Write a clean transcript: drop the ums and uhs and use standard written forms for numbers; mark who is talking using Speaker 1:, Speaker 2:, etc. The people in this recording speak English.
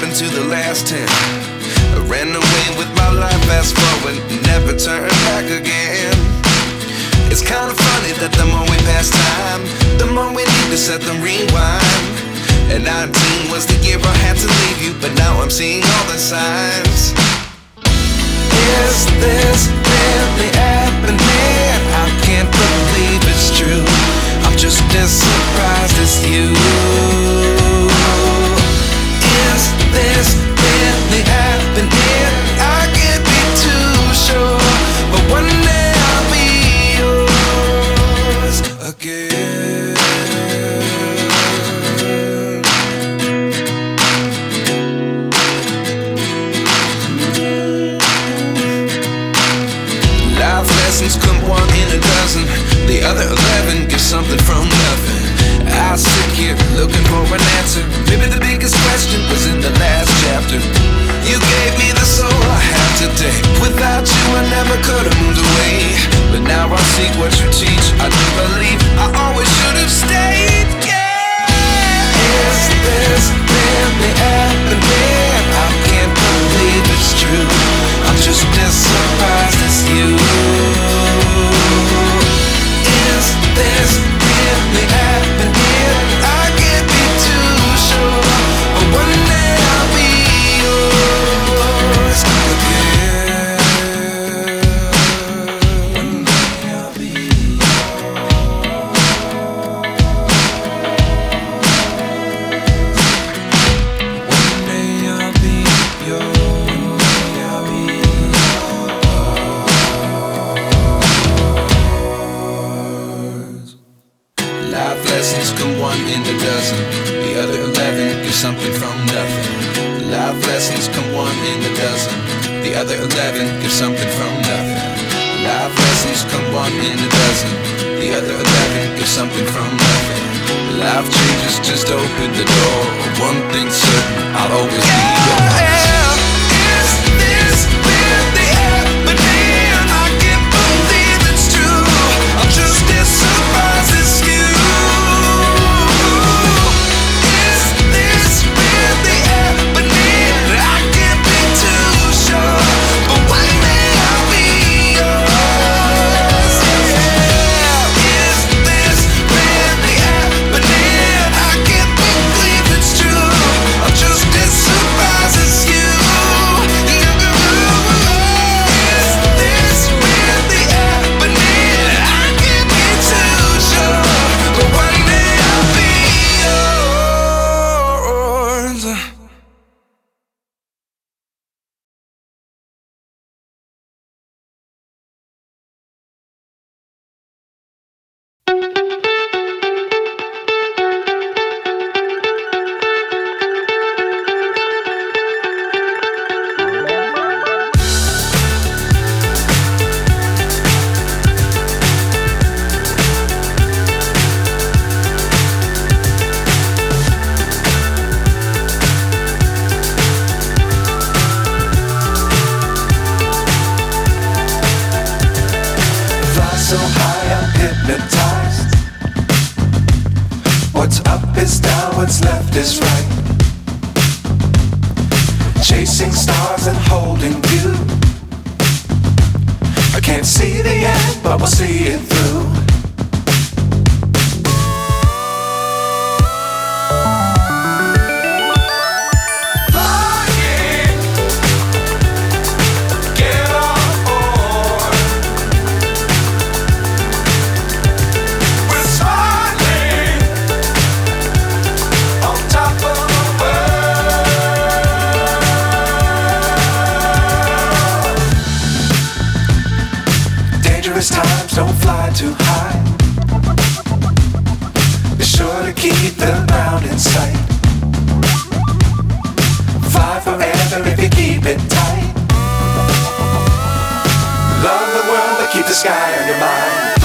Speaker 1: happened to the last 10? I ran away with my life, fast forward, never turn back again. It's kinda funny that the more we pass time, the more we need to set the rewind. And 19 was the year I had to leave you, but now I'm seeing all the signs. Is this really happening? I can't believe it's true. I'm just as surprised as you. Is this really happening? I can't be too sure, but one day I'll be yours again. Life lessons come one in a dozen. The other 11 get something from nothing. I sit here looking for an answer. Maybe the biggest question was in the last chapter. You gave me the soul I have today. Without you I never could have moved away. But now I see what you teach. I do believe I always should have stayed. Yeah. Is this really happening? I can't believe it's true. I'm just as surprised as you. Is this really happening? I can't be too sure, but one day I'll be yours again. One day I'll be yours. One day I'll be yours. Life lessons come one in a dozen. The other 11 get something from nothing. Life lessons come one in a dozen. The other 11 get something from nothing. Life lessons come one in a dozen. The other 11 get something from nothing. Life changes just open the door. One thing's certain, I'll always be yours. Is this really happening? I can't believe it's true. I'm just as surprised as you. So high I'm hypnotized. What's up is down, what's left is right. Chasing stars and holding you. I can't see the end, but we'll see it through. Times don't fly too high. Be sure to keep the ground in sight. Fly forever if you keep it tight. Love the world but keep the sky on your mind.